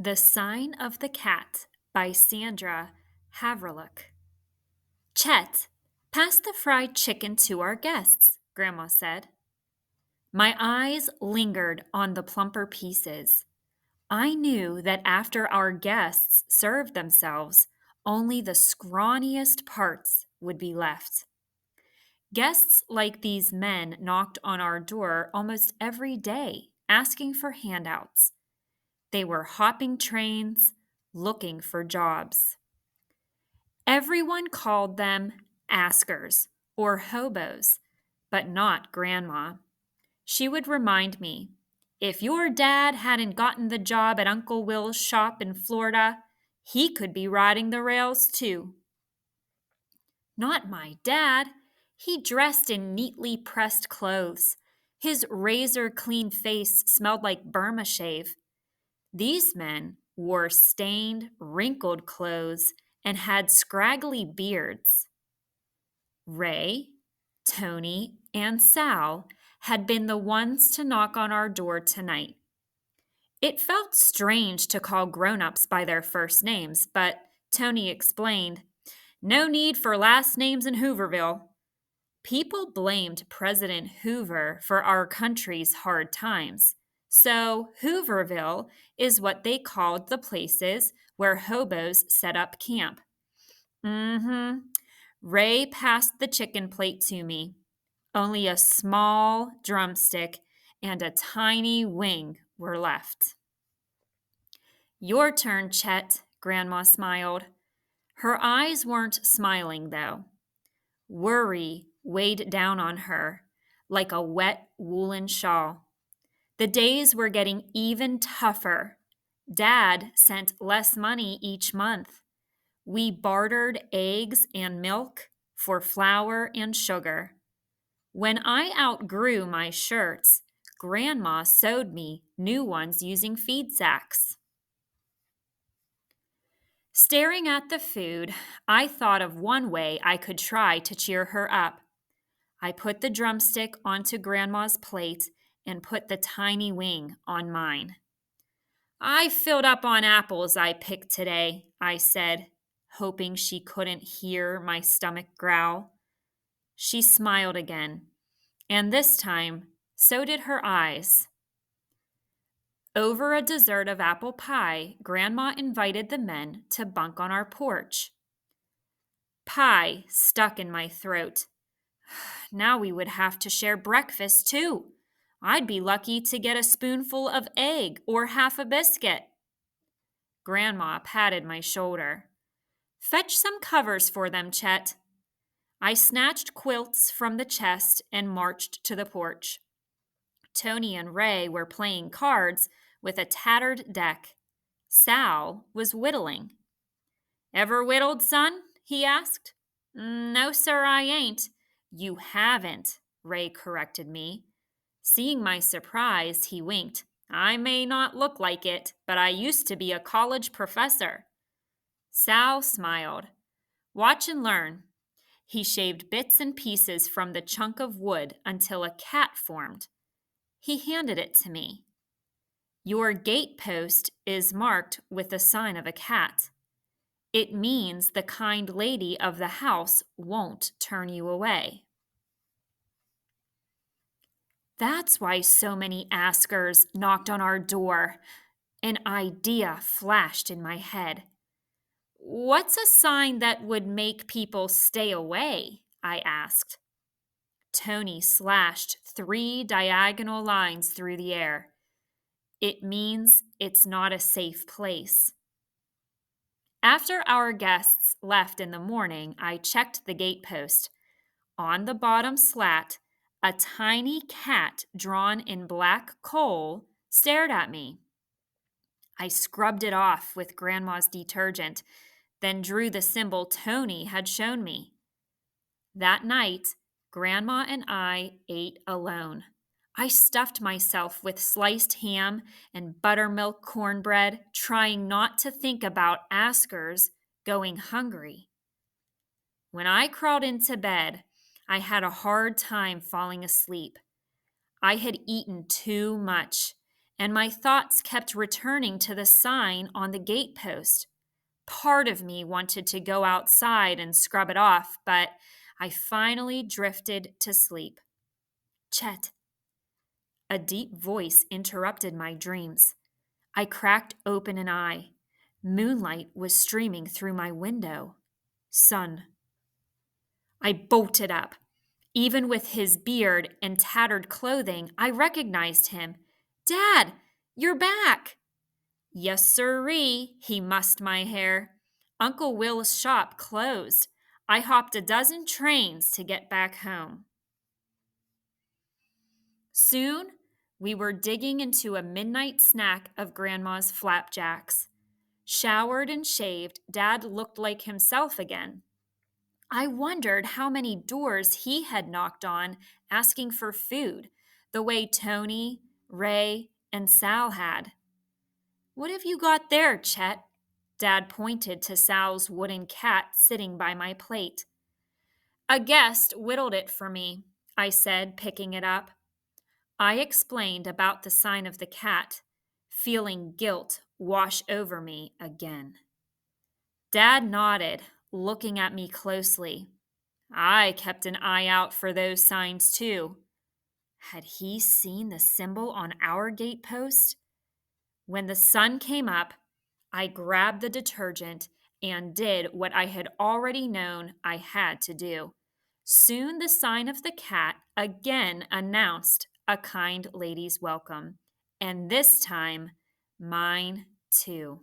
The Sign of the Cat by Sandra Haverlock. Chet, pass the fried chicken to our guests, Grandma said. My eyes lingered on the plumper pieces. I knew that after our guests served themselves, only the scrawniest parts would be left. Guests like these men knocked on our door almost every day, asking for handouts. They were hopping trains, looking for jobs. Everyone called them askers or hobos, but not Grandma. She would remind me, if your dad hadn't gotten the job at Uncle Will's shop in Florida, he could be riding the rails too. Not my dad. He dressed in neatly pressed clothes. His razor clean face smelled like Burma shave. These men wore stained, wrinkled clothes and had scraggly beards. Ray, Tony, and Sal had been the ones to knock on our door tonight. It felt strange to call grown-ups by their first names, but Tony explained, "No need for last names in Hooverville." People blamed President Hoover for our country's hard times. So Hooverville is what they called the places where hobos set up camp. Ray passed the chicken plate to me. Only a small drumstick and a tiny wing were left. Your turn, Chet, Grandma smiled. Her eyes weren't smiling, though. Worry weighed down on her like a wet woolen shawl. The days were getting even tougher. Dad sent less money each month. We bartered eggs and milk for flour and sugar. When I outgrew my shirts, Grandma sewed me new ones using feed sacks. Staring at the food, I thought of one way I could try to cheer her up. I put the drumstick onto Grandma's plate and put the tiny wing on mine. "I filled up on apples I picked today," I said, hoping she couldn't hear my stomach growl. She smiled again, and this time, so did her eyes. Over a dessert of apple pie, Grandma invited the men to bunk on our porch. Pie stuck in my throat. Now we would have to share breakfast, too. I'd be lucky to get a spoonful of egg or half a biscuit. Grandma patted my shoulder. "Fetch some covers for them, Chet." I snatched quilts from the chest and marched to the porch. Tony and Ray were playing cards with a tattered deck. Sal was whittling. "Ever whittled, son?" he asked. "No, sir, I ain't." "You haven't," Ray corrected me. Seeing my surprise, he winked. "I may not look like it, but I used to be a college professor." Sal smiled. "Watch and learn." He shaved bits and pieces from the chunk of wood until a cat formed. He handed it to me. "Your gate post is marked with the sign of a cat. It means the kind lady of the house won't turn you away." That's why so many askers knocked on our door. An idea flashed in my head. "What's a sign that would make people stay away?" I asked. Tony slashed 3 diagonal lines through the air. "It means it's not a safe place." After our guests left in the morning, I checked the gatepost. On the bottom slat, a tiny cat drawn in black coal stared at me. I scrubbed it off with Grandma's detergent, then drew the symbol Tony had shown me. That night, Grandma and I ate alone. I stuffed myself with sliced ham and buttermilk cornbread, trying not to think about askers going hungry. When I crawled into bed, I had a hard time falling asleep. I had eaten too much, and my thoughts kept returning to the sign on the gatepost. Part of me wanted to go outside and scrub it off, but I finally drifted to sleep. Chet, a deep voice interrupted my dreams. I cracked open an eye. Moonlight was streaming through my window. Sun. I bolted up. Even with his beard and tattered clothing, I recognized him. Dad, you're back! Yes, sirree, he mussed my hair. Uncle Will's shop closed. I hopped a dozen trains to get back home. Soon, we were digging into a midnight snack of Grandma's flapjacks. Showered and shaved, Dad looked like himself again. I wondered how many doors he had knocked on asking for food, the way Tony, Ray, and Sal had. What have you got there, Chet? Dad pointed to Sal's wooden cat sitting by my plate. A guest whittled it for me, I said, picking it up. I explained about the sign of the cat, feeling guilt wash over me again. Dad nodded, looking at me closely. I kept an eye out for those signs too. Had he seen the symbol on our gatepost? When the sun came up, I grabbed the detergent and did what I had already known I had to do. Soon the sign of the cat again announced a kind lady's welcome, and this time mine too.